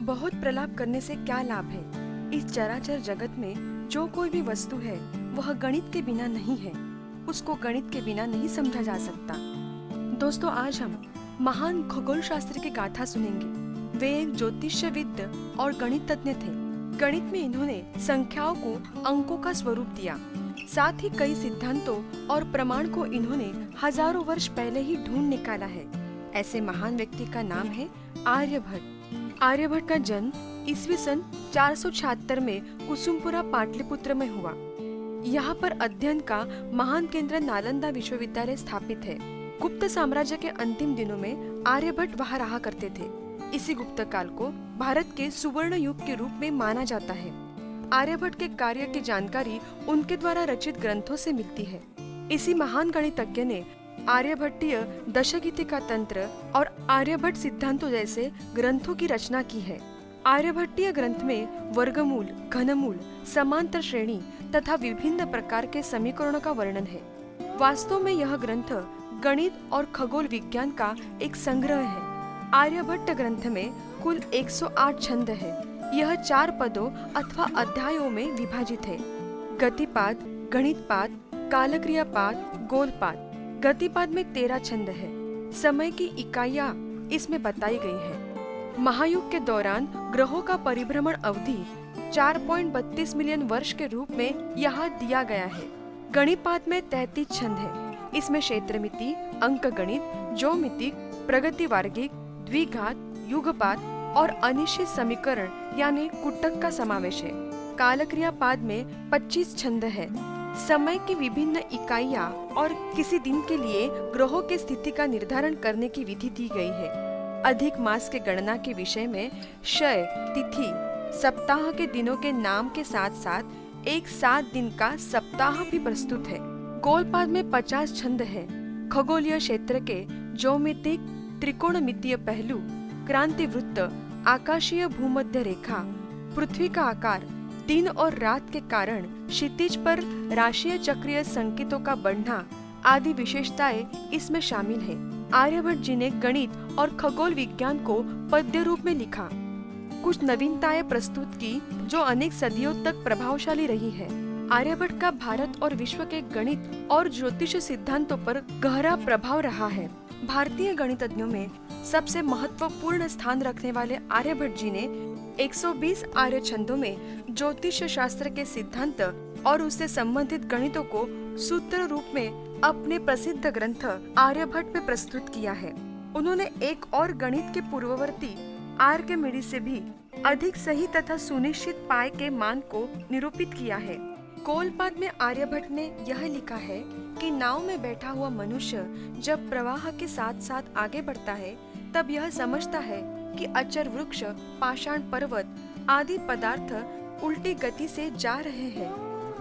बहुत प्रलाप करने से क्या लाभ है। इस चराचर जगत में जो कोई भी वस्तु है वह गणित के बिना नहीं है, उसको गणित के बिना नहीं समझा जा सकता। दोस्तों, आज हम महान खगोल शास्त्री की गाथा सुनेंगे। वे एक ज्योतिषविद और गणित तज्ञ थे। गणित में इन्होंने संख्याओं को अंकों का स्वरूप दिया। साथ ही कई सिद्धांतों और प्रमाण को इन्होंने हजारों वर्ष पहले ही ढूंढ निकाला है। ऐसे महान व्यक्ति का नाम है आर्यभट्ट। आर्यभट्ट का जन्म ईस्वी सन 476 में कुसुमपुरा पाटलिपुत्र में हुआ। यहाँ पर अध्ययन का महान केंद्र नालंदा विश्वविद्यालय स्थापित है। गुप्त साम्राज्य के अंतिम दिनों में आर्यभट्ट वहाँ रहा करते थे। इसी गुप्त काल को भारत के सुवर्ण युग के रूप में माना जाता है। आर्यभट्ट के कार्य की जानकारी उनके द्वारा रचित ग्रंथों से मिलती है। इसी महान गणितज्ञ ने आर्यभट्टीय दशगीतिका तंत्र और आर्यभट्ट सिद्धांतों जैसे ग्रंथों की रचना की है। आर्यभट्टीय ग्रंथ में वर्गमूल, घनमूल, समांतर श्रेणी तथा विभिन्न प्रकार के समीकरणों का वर्णन है। वास्तव में यह ग्रंथ गणित और खगोल विज्ञान का एक संग्रह है। आर्यभट्ट ग्रंथ में कुल 108 छंद है। यह 4 पदों अथवा अध्यायों में विभाजित है। गतिपाद, गणितपाद, कालक्रियापाद, गोलपाद। गतिपाद में 13 छंद है। समय की इकाइयां इसमें बताई गई है। महायुग के दौरान ग्रहों का परिभ्रमण अवधि 4.32 मिलियन वर्ष के रूप में यहाँ दिया गया है। गणितपाद में 33 छंद है। इसमें क्षेत्रमिति, अंकगणित, ज्योमितिक, प्रगतिवार्गिक, द्विघात, युगपात और अनिश्चित समीकरण यानी कुटक का समावेश है। कालक्रियापाद में 25 छंद है। समय की विभिन्न इकाइयां और किसी दिन के लिए ग्रहों की स्थिति का निर्धारण करने की विधि दी गई है। अधिक मास के गणना के विषय में क्षय, तिथि, सप्ताह के दिनों के नाम के साथ साथ एक 7 दिन का सप्ताह भी प्रस्तुत है। गोलपाद में 50 छंद है। खगोलीय क्षेत्र के ज्योमितिक, त्रिकोणमितीय पहलू, क्रांति वृत्त, आकाशीय भूमध्य रेखा, पृथ्वी का आकार, दिन और रात के कारण क्षितिज पर राशिय चक्रीय संकेतों का बढ़ना आदि विशेषताएं इसमें शामिल है। आर्यभट्ट जी ने गणित और खगोल विज्ञान को पद्य रूप में लिखा, कुछ नवीनताएं प्रस्तुत की जो अनेक सदियों तक प्रभावशाली रही है। आर्यभट्ट का भारत और विश्व के गणित और ज्योतिष सिद्धांतों पर गहरा प्रभाव रहा है। भारतीय गणितज्ञों में सबसे महत्वपूर्ण स्थान रखने वाले आर्यभट्ट जी ने 120 आर्य छंदों में ज्योतिष शास्त्र के सिद्धांत और उससे संबंधित गणितों को सूत्र रूप में अपने प्रसिद्ध ग्रंथ आर्यभट्ट में प्रस्तुत किया है। उन्होंने एक और गणित के पूर्ववर्ती आर्किमिडीज से भी अधिक सही तथा सुनिश्चित पाई के मान को निरूपित किया है। गोलपाद में आर्यभट्ट ने यह लिखा है कि नाव में बैठा हुआ मनुष्य जब प्रवाह के साथ साथ आगे बढ़ता है तब यह समझता है कि अचर वृक्ष, पाषाण पर्वत आदि पदार्थ उल्टी गति से जा रहे हैं।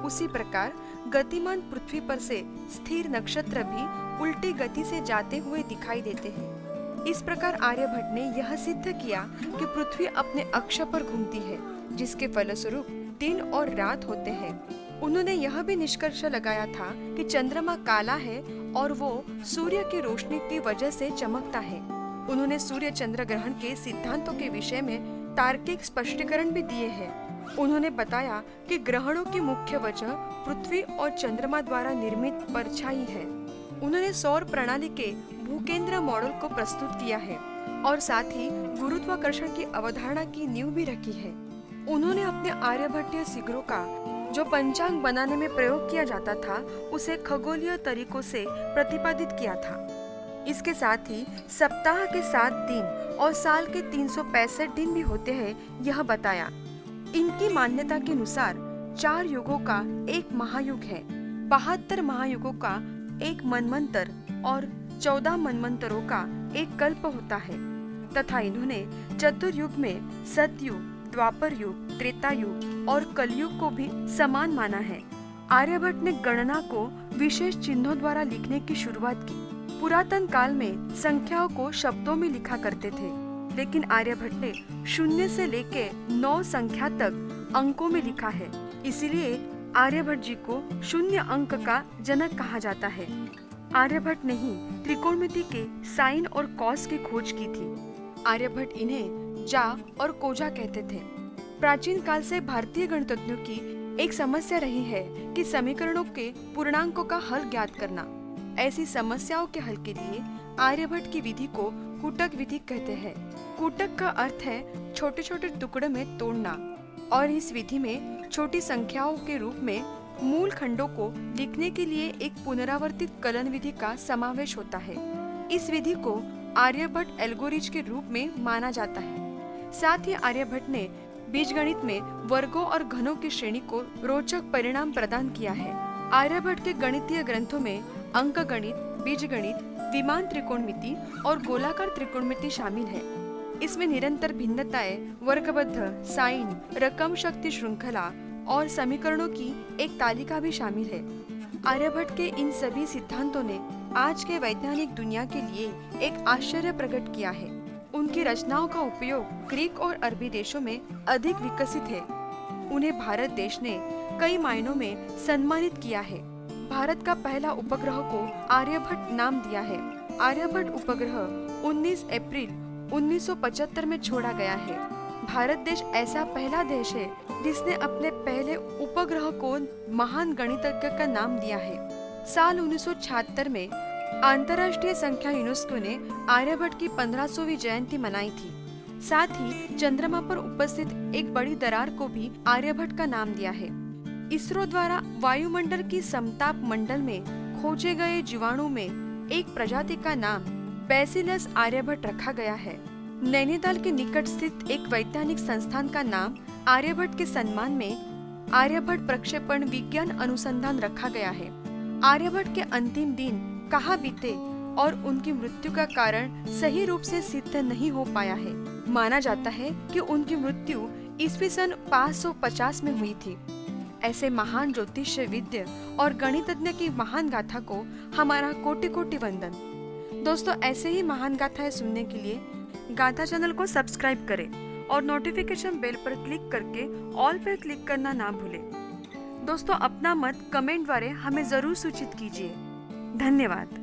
उसी प्रकार गतिमान पृथ्वी पर से स्थिर नक्षत्र भी उल्टी गति से जाते हुए दिखाई देते हैं। इस प्रकार आर्यभट्ट ने यह सिद्ध किया कि पृथ्वी अपने अक्ष पर घूमती है, जिसके फलस्वरूप दिन और रात होते हैं। उन्होंने यह भी निष्कर्ष लगाया था कि चंद्रमा काला है और वो सूर्य की रोशनी की वजह से चमकता है। उन्होंने सूर्य चंद्र ग्रहण के सिद्धांतों के विषय में तार्किक स्पष्टीकरण भी दिए हैं। उन्होंने बताया कि ग्रहणों की मुख्य वजह पृथ्वी और चंद्रमा द्वारा निर्मित परछाई है। उन्होंने सौर प्रणाली के भूकेंद्र मॉडल को प्रस्तुत किया है और साथ ही गुरुत्वाकर्षण की अवधारणा की नींव भी रखी है। उन्होंने अपने आर्यभट्टीय शिखरों का जो पंचांग बनाने में प्रयोग किया जाता था उसे खगोलीय तरीकों से प्रतिपादित किया था। इसके साथ ही सप्ताह के 7 दिन और साल के 365 दिन भी होते हैं, यह बताया। इनकी मान्यता के अनुसार 4 युगों का एक महायुग है, 72 महायुगों का एक मनमंतर और 14 मनमंतरों का एक कल्प होता है तथा इन्होंने चतुर्युग में सतयुग, द्वापर युग, त्रेता युग और कलयुग को भी समान माना है। आर्यभट्ट ने गणना को विशेष चिन्हों द्वारा लिखने की शुरुआत की। पुरातन काल में संख्याओं को शब्दों में लिखा करते थे, लेकिन आर्यभट्ट ने 0 से लेके 9 संख्या तक अंकों में लिखा है। इसीलिए आर्यभट्ट जी को 0 अंक का जनक कहा जाता है। आर्यभट्ट ने ही त्रिकोणमिति के साइन और कॉस की खोज की थी। आर्यभट्ट इन्हें जा और कोजा कहते थे। प्राचीन काल से भारतीय गणितज्ञों की एक समस्या रही है कि समीकरणों के पूर्णांकों का हल ज्ञात करना। ऐसी समस्याओं के हल के लिए आर्यभट्ट की विधि को कूटक विधि कहते हैं। कूटक का अर्थ है छोटे छोटे टुकड़े में तोड़ना, और इस विधि में छोटी संख्याओं के रूप में मूल खंडों को लिखने के लिए एक पुनरावर्तित कलन विधि का समावेश होता है। इस विधि को आर्यभट्ट एल्गोरिथम के रूप में माना जाता है। साथ ही आर्यभट्ट ने बीजगणित में वर्गों और घनों की श्रेणी को रोचक परिणाम प्रदान किया है। आर्यभट्ट के गणितीय ग्रंथों में अंकगणित, बीजगणित, विमान त्रिकोणमिति और गोलाकार त्रिकोणमिति शामिल है। इसमें निरंतर भिन्नताएं, वर्गबद्ध, साइन, रकम शक्ति श्रृंखला और समीकरणों की एक तालिका भी शामिल है। आर्यभट्ट के इन सभी सिद्धांतों ने आज के वैज्ञानिक दुनिया के लिए एक आश्चर्य प्रकट किया है। उनकी रचनाओं का उपयोग ग्रीक और अरबी देशों में अधिक विकसित है। उन्हें भारत देश ने कई मायनों में सम्मानित किया है। भारत का पहला उपग्रह को आर्यभट्ट नाम दिया है। आर्यभट्ट उपग्रह 19 अप्रैल 1975 में छोड़ा गया है। भारत देश ऐसा पहला देश है जिसने अपने पहले उपग्रह को महान गणितज्ञ का नाम दिया है। साल 1976 में अंतर्राष्ट्रीय संख्या यूनेस्को ने आर्यभट्ट की 1500वीं जयंती मनाई थी। साथ ही चंद्रमा पर उपस्थित एक बड़ी दरार को भी आर्यभट्ट का नाम दिया है। इसरो द्वारा वायुमंडल की समताप मंडल में खोजे गए जीवाणु में एक प्रजाति का नाम बैसिलस आर्यभट्ट रखा गया है। नैनीताल के निकट स्थित एक वैज्ञानिक संस्थान का नाम आर्यभट्ट के सम्मान में आर्यभट्ट प्रक्षेपण विज्ञान अनुसंधान रखा गया है। आर्यभट्ट के अंतिम दिन कहाँ बीते और उनकी मृत्यु का कारण सही रूप से सिद्ध नहीं हो पाया है। माना जाता है कि उनकी मृत्यु ईस्वी सन 550 में हुई थी। ऐसे महान ज्योतिषविद्य और गणितज्ञ की महान गाथा को हमारा कोटि कोटि वंदन। दोस्तों, ऐसे ही महान गाथाएं सुनने के लिए गाथा चैनल को सब्सक्राइब करें और नोटिफिकेशन बेल पर क्लिक करके ऑल पर क्लिक करना ना भूलें। दोस्तों, अपना मत कमेंट द्वारा हमें जरूर सूचित कीजिए। धन्यवाद।